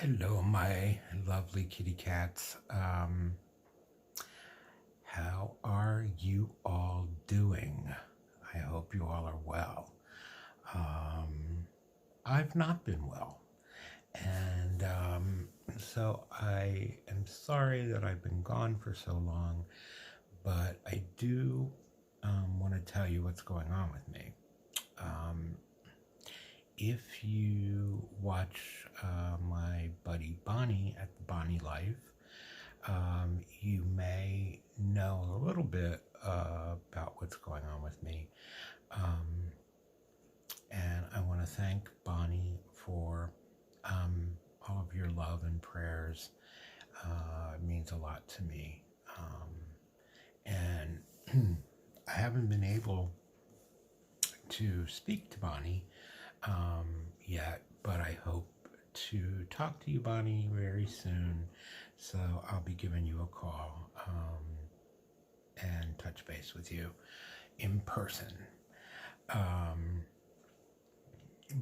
Hello, my lovely kitty cats. How are you all doing? I hope you all are well. Um, I've not been well, and so I am sorry that I've been gone for so long, but I do want to tell you what's going on with me. Um, if you watch my buddy Bonnie at the Bonnie Life, you may know a little bit about what's going on with me. Um, and I want to thank Bonnie for all of your love and prayers. It means a lot to me. And I haven't been able to speak to Bonnie yet, but I hope to talk to you, Bonnie, very soon. So I'll be giving you a call and touch base with you in person.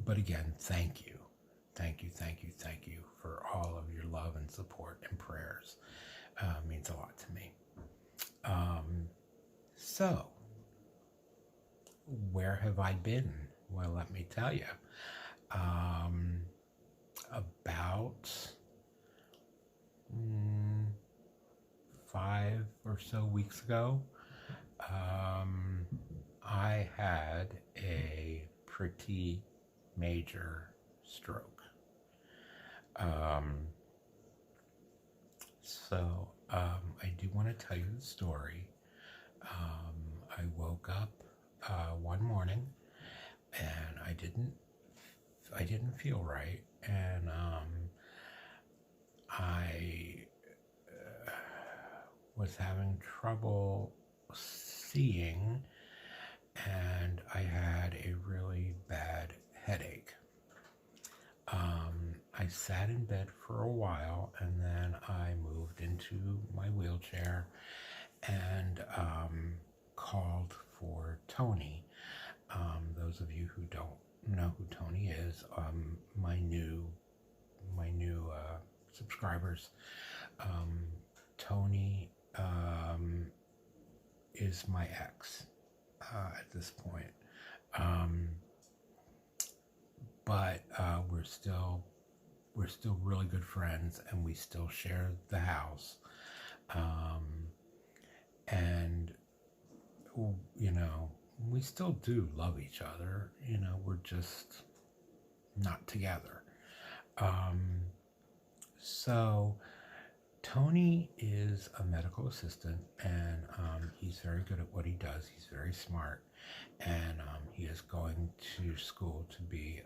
But again, thank you. Thank you, thank you, thank you for all of your love and support and prayers. It means a lot to me. So, where have I been? Well, let me tell you. About 5 or so weeks ago, I had a pretty major stroke. I do want to tell you the story. I woke up one morning and I didn't feel right, and I was having trouble seeing, and I had a really bad headache. I sat in bed for a while, and then I moved into my wheelchair and called for Tony. Those of you who don't know who Tony is, my new subscribers. Tony is my ex at this point, but we're still really good friends, and we still share the house. And you know, we still do love each other. We're just not together. So Tony is a medical assistant, and he's very good at what he does. He's very smart, and he is going to school to be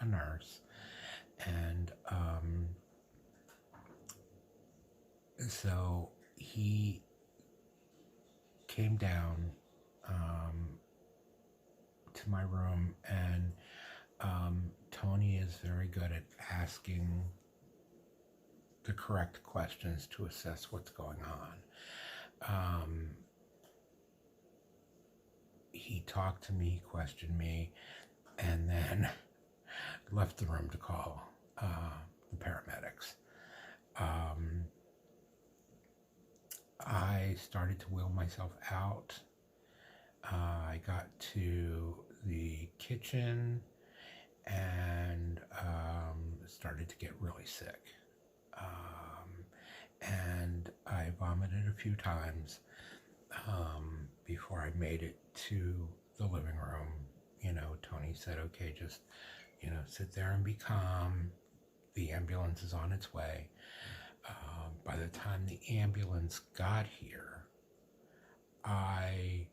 a nurse. And so he came down to my room, and Tony is very good at asking the correct questions to assess what's going on. He talked to me, questioned me, and then left the room to call the paramedics. I started to wheel myself out. I got to the kitchen and started to get really sick. And I vomited a few times before I made it to the living room. Tony said, okay, just, sit there and be calm. The ambulance is on its way. By the time the ambulance got here, I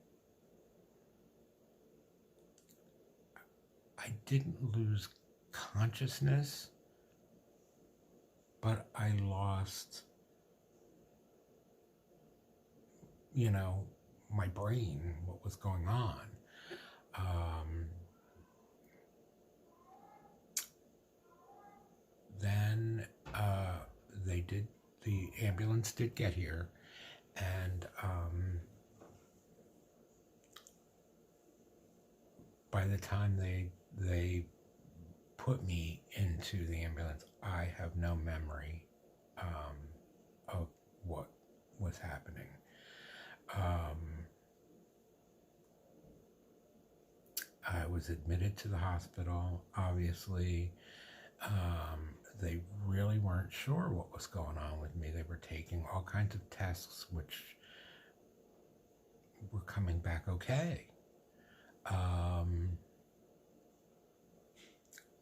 didn't lose consciousness, but I lost, my brain, what was going on. Then the ambulance did get here, and by the time they put me into the ambulance, I have no memory of what was happening. I was admitted to the hospital. Obviously, they really weren't sure what was going on with me. They were taking all kinds of tests, which were coming back okay.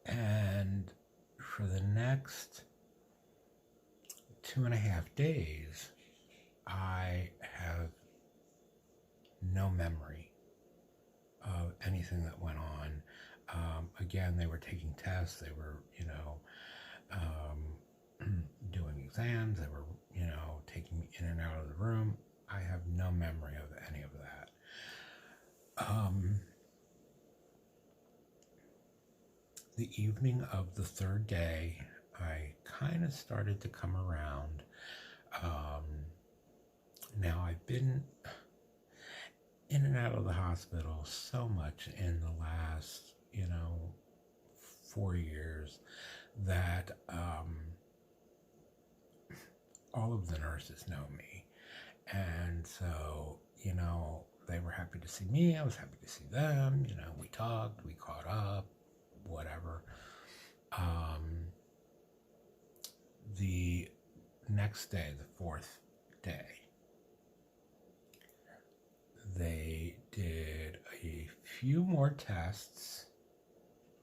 And for the next 2.5 days, I have no memory of anything that went on. Again, they were taking tests. They were, doing exams. They were, taking me in and out of the room. I have no memory of any of that. The evening of the third day, I kind of started to come around. Now, I've been in and out of the hospital so much in the last, 4 years that all of the nurses know me. And so, they were happy to see me. I was happy to see them. We talked, we caught up, whatever. The next day, the fourth day, they did a few more tests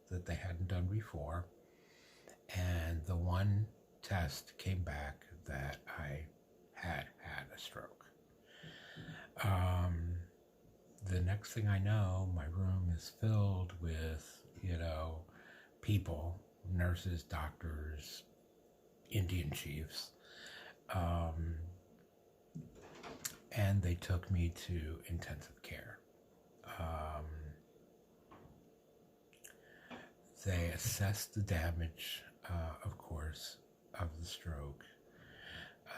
that they hadn't done before, and the one test came back that I had a stroke. The next thing I know, my room is filled with, people, nurses, doctors, Indian chiefs, and they took me to intensive care. They assessed the damage, of course, of the stroke,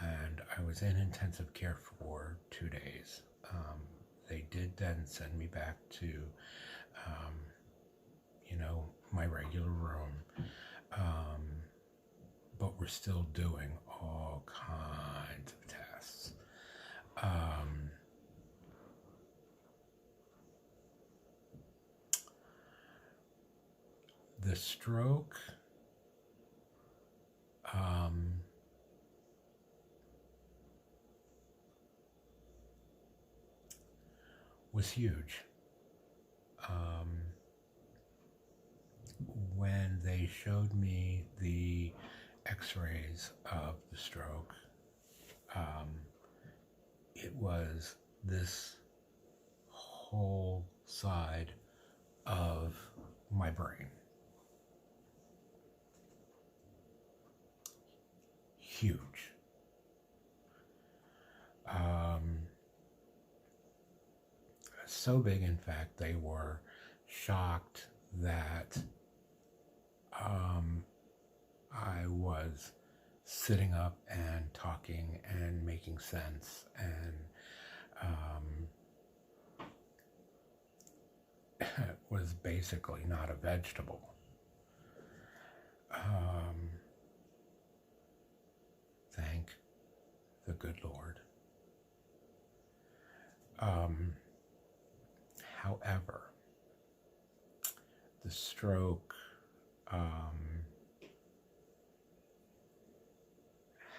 and I was in intensive care for 2 days. They did then send me back to, my regular room, but we're still doing all kinds of tests. The stroke was huge. When they showed me the x-rays of the stroke, it was this whole side of my brain. Huge. So big, in fact, they were shocked that I was sitting up and talking and making sense and was basically not a vegetable. Thank the good Lord. However, the stroke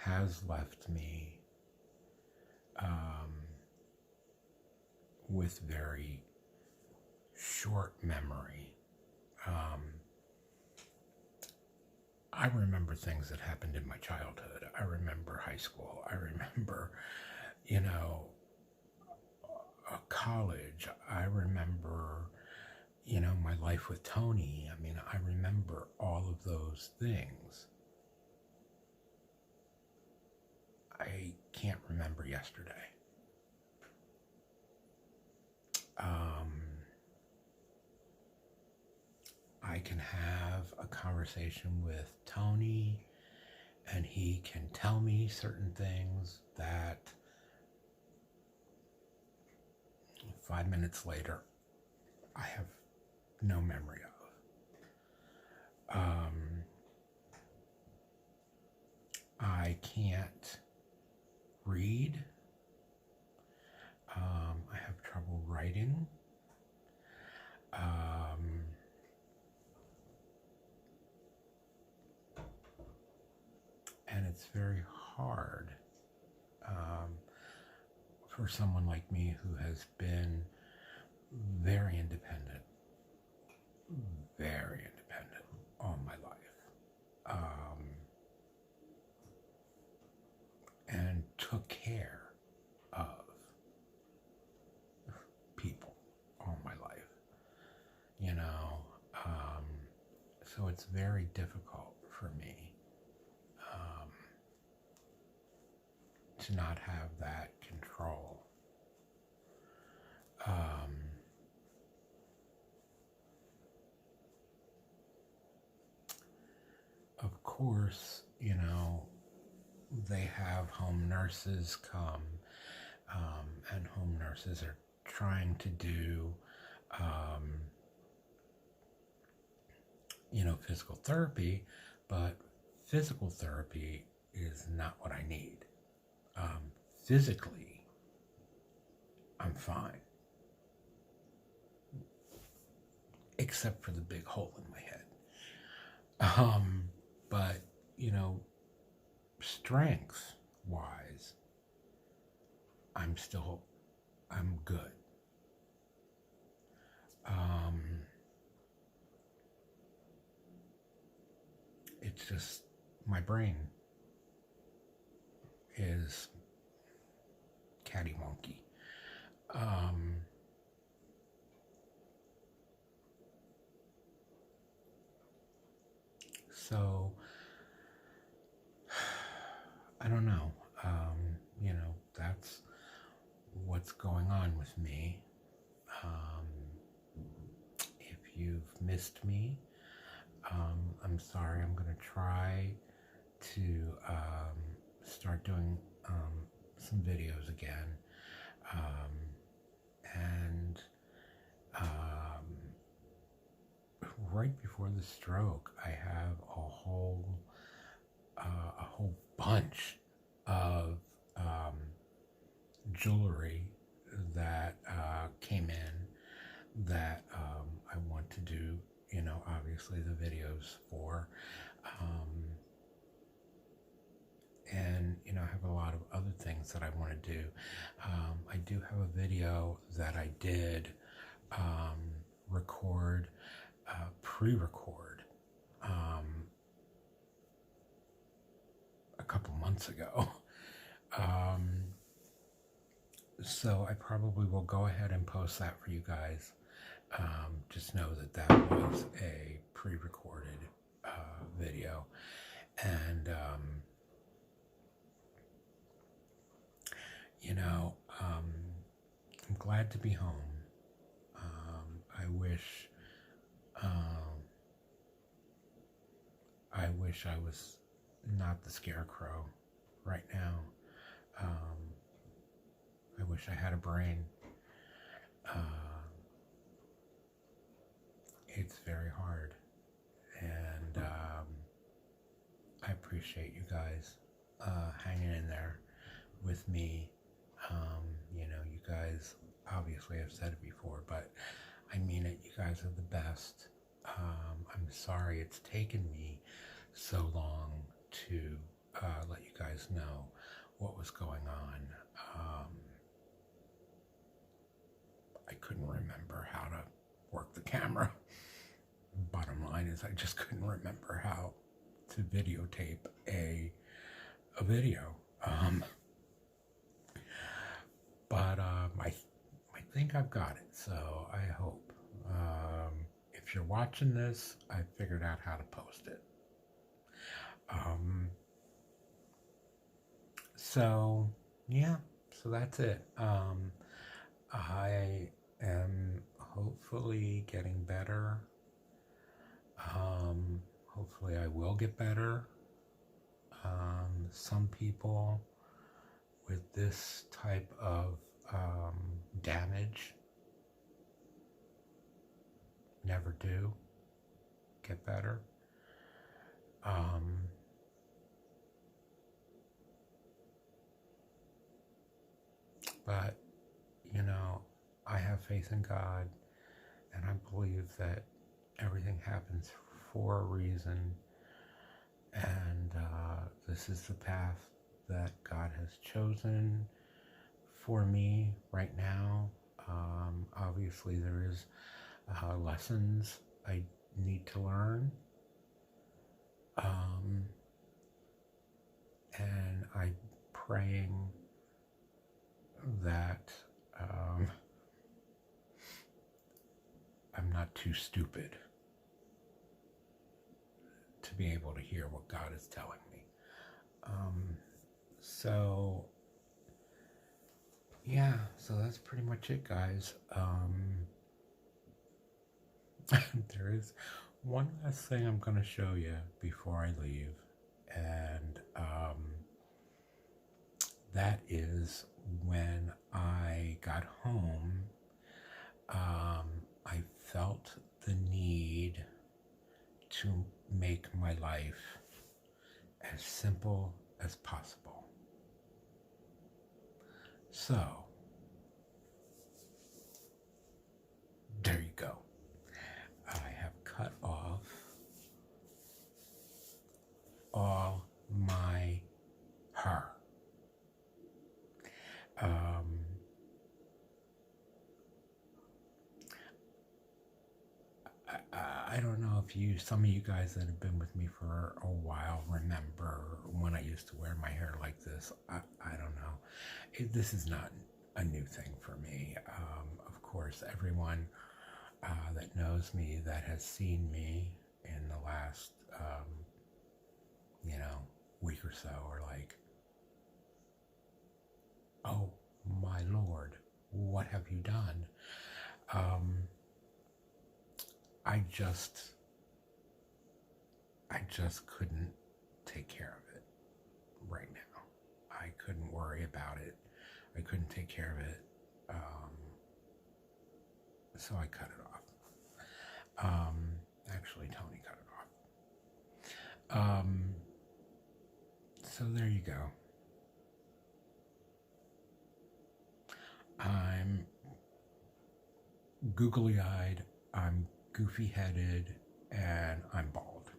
has left me with very short memory. I remember things that happened in my childhood. I remember high school. I remember, college. I remember, my life with Tony. I mean, I remember all of those things. I can't remember yesterday. I can have a conversation with Tony, and he can tell me certain things that 5 minutes later I have no memory of. I can't read. I have trouble writing. And it's very hard for someone like me who has been very independent all my life, and took care of people all my life, you know. So it's very difficult for me to not have that control. Of course, you know, they have home nurses come, and home nurses are trying to do, physical therapy, but physical therapy is not what I need. Physically, I'm fine, except for the big hole in my head. But, strength wise, I'm good. It's just my brain is catty-wonky. So I don't know. That's what's going on with me. If you've missed me, I'm sorry. I'm going to try to start doing some videos again. And right before the stroke, I have a whole bunch of jewelry that came in that I want to do, obviously the videos for. And, I have a lot of other things that I want to do. I do have a video that I did pre-record a couple months ago. So I probably will go ahead and post that for you guys. Just know that was a pre-recorded video. And, I'm glad to be home. I wish I was not the scarecrow right now. I wish I had a brain. It's very hard. And I appreciate you guys hanging in there with me. You guys, obviously I've said it before, but I mean it. You guys are the best. I'm sorry it's taken me so long to let you guys know what was going on. I couldn't remember how to work the camera. Bottom line is I just couldn't remember how to videotape a video. But I think I've got it, so I hope. If you're watching this, I figured out how to post it. So that's it. I am hopefully getting better. Hopefully I will get better. Some people with this type of damage never do get better. But, you know, I have faith in God, and I believe that everything happens for a reason, and this is the path that God has chosen for me right now. Obviously, there is lessons I need to learn, and I'm praying that I'm not too stupid to be able to hear what God is telling me. So yeah, so that's pretty much it, guys. There is one last thing I'm going to show you before I leave, and that is when I got home, I felt the need to make my life as simple as possible. So, there you go. I have cut off all my hair. I don't know if some of you guys that have been with me for a while remember when I used to wear my hair like this. I don't know. This is not a new thing for me. Of course, everyone that knows me, that has seen me in the last, week or so, are like, oh my Lord, what have you done? I just couldn't take care of it right now. I couldn't worry about it. I couldn't take care of it. So I cut it off. Actually, Tony cut it off. So there you go. I'm googly-eyed, I'm goofy-headed, and I'm bald.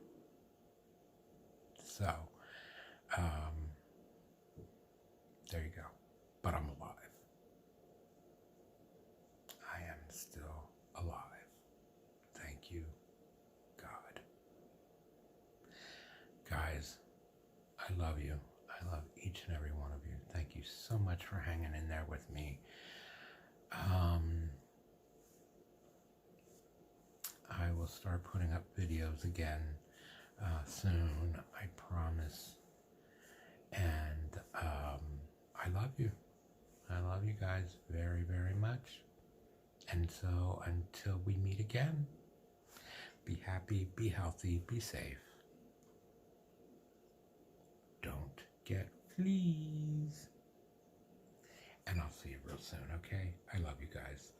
So, there you go. But I'm alive. I am still alive. Thank you, God. Guys, I love you. I love each and every one of you. Thank you so much for hanging in there with me. I will start putting up videos again soon, I promise. And I love you. I love you guys very, very much. And so until we meet again, be happy, be healthy, be safe. Don't get fleas. And I'll see you real soon, okay? I love you guys.